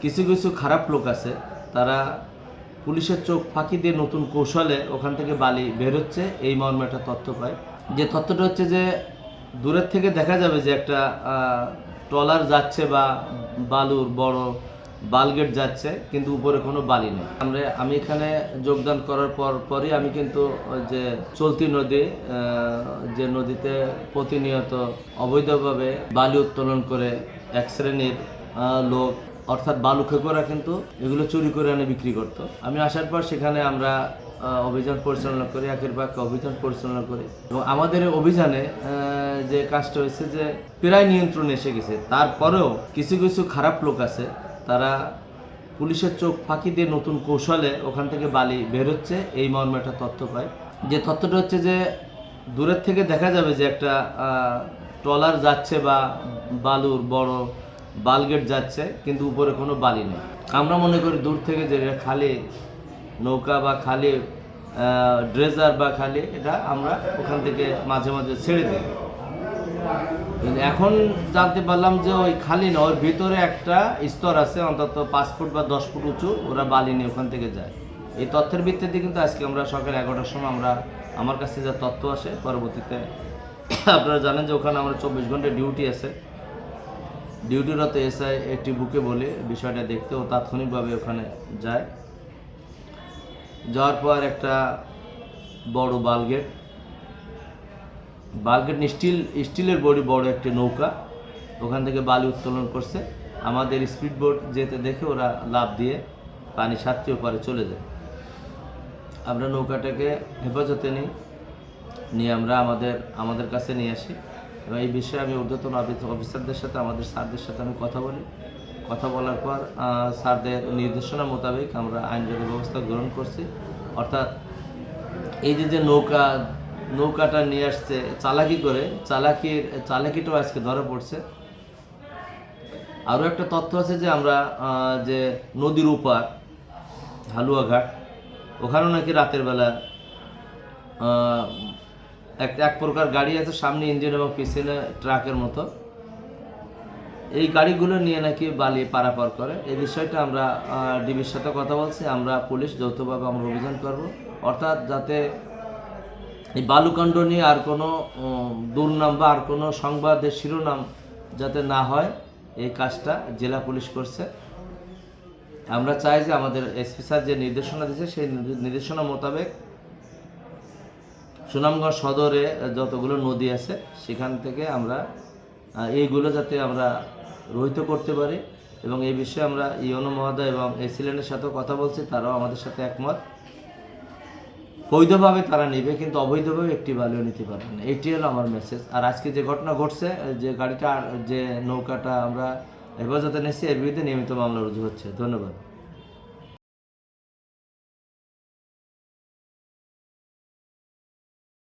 কিছু কিছু খারাপ লোক আছে, তারা পুলিশের চোখ ফাঁকি দিয়ে নতুন কৌশলে ওখান থেকে বালি বের হচ্ছে, এই মর্মে একটা তথ্য পাই। যে তথ্যটা হচ্ছে যে দূরের থেকে দেখা যাবে যে একটা ট্রলার যাচ্ছে বা বালুর বড় বালগেট যাচ্ছে, কিন্তু উপরে কোনো বালি নেই। আমি এখানে যোগদান করার পরই আমি কিন্তু যে চলতি নদী, যে নদীতে প্রতিনিয়ত অবৈধভাবে বালি উত্তোলন করে এক শ্রেণীর লোক, অর্থাৎ বালু খেকোরা কিন্তু এগুলো চুরি করে এনে বিক্রি করত। আমি আসার পর সেখানে আমরা অভিযান পরিচালনা করি, একের পর এক অভিযান পরিচালনা করি, এবং আমাদের অভিযানে যে কাজটা হয়েছে যে প্রায় নিয়ন্ত্রণে এসে গেছে। তারপরেও কিছু কিছু খারাপ লোক আছে, তারা পুলিশের চোখ ফাঁকি দিয়ে নতুন কৌশলে ওখান থেকে বালি বের হচ্ছে, এই মর্মে একটা তথ্য পাই। যে তথ্যটা হচ্ছে যে দূরের থেকে দেখা যাবে যে একটা ট্রলার যাচ্ছে বা বালুর বড় বালগেট যাচ্ছে, কিন্তু উপরে কোনো বালি নেই। আমরা মনে করি দূর থেকে যে খালি নৌকা বা খালি ড্রেজার বা খালি এটা আমরা ওখান থেকে মাঝে মাঝে ছেড়ে দিই। এখন জানতে পারলাম যে ওই খালি না, ওর ভিতরে একটা স্তর আছে অন্তত 5 ফুট বা 10 ফুট উঁচু, ওরা বালি নিয়ে ওখান থেকে যায়। এই তথ্যের ভিত্তিতে কিন্তু আজকে আমরা সকাল 11টার সময় আমার কাছে যা তথ্য আসে, পরবর্তীতে আপনারা জানেন যে ওখানে আমরা 24 ঘন্টা ডিউটি আছে, ডিউটিরত এসআই একটি বুকে বলে বিষয়টা দেখতে, ও তাৎক্ষণিকভাবে ওখানে যায়। যাওয়ার পর একটা বড় বালগেট স্টিলের বড় একটা নৌকা ওখান থেকে বালি উত্তোলন করছে। আমাদের স্পিড বোট যেতে দেখে ওরা লাফ দিয়ে পানি সাঁতরে ওপারে চলে যায়। আমরা নৌকাটাকে হেফাজতে নিয়ে আমরা আমাদের কাছে নিয়ে আসি, এবং এই বিষয়ে আমি ঊর্ধ্বতন অফিসারদের সাথে, আমাদের স্যারদের সাথে আমি কথা বলার পর স্যারদের নির্দেশনা মোতাবেক আমরা আইনগত ব্যবস্থা গ্রহণ করছি। অর্থাৎ এই যে নৌকাটা নিয়ে আসছে চালাকি করে, চালাকিটাও আজকে ধরা পড়ছে। আরও একটা তথ্য আছে যে আমরা যে নদীর উপার হালুয়াঘাট, ওখানেও নাকি রাতের বেলা এক প্রকার গাড়ি আছে, সামনে ইঞ্জিন এবং পিছনে ট্রাকের মতো, এই গাড়িগুলো নিয়ে নাকি বালি পারাপার করে। এই বিষয়টা আমরা ডিবির সাথে কথা বলছি, আমরা পুলিশ যৌথভাবে আমরা অভিযান করব, অর্থাৎ যাতে এই বালুকাণ্ড নিয়ে আর কোনো দুর্নাম বা আর কোনো সংবাদের শিরোনাম যাতে না হয়, এই কাজটা জেলা পুলিশ করছে। আমরা চাই যে আমাদের এসপি স্যার যে নির্দেশনা দিয়েছে, সেই নির্দেশনা মোতাবেক সুনামগঞ্জ সদরে যতগুলো নদী আছে সেখান থেকে আমরা এইগুলো যাতে আমরা রহিত করতে পারি, এবং এই বিষয়ে আমরা ইউনো মহোদয় এবং এসিল্যান্ডের সাথেও কথা বলছি, তারাও আমাদের সাথে একমত। বৈধভাবে তারা নেবে, কিন্তু অবৈধভাবে একটি বালিও নিতে পারবে না, এইটি হলো আমার মেসেজ। আর আজকে যে ঘটনা ঘটছে, যে গাড়িটা, যে নৌকাটা আমরা হেফাজতে নিয়েছি, এর বিরুদ্ধে নিয়মিত মামলা রুজু হচ্ছে। ধন্যবাদ।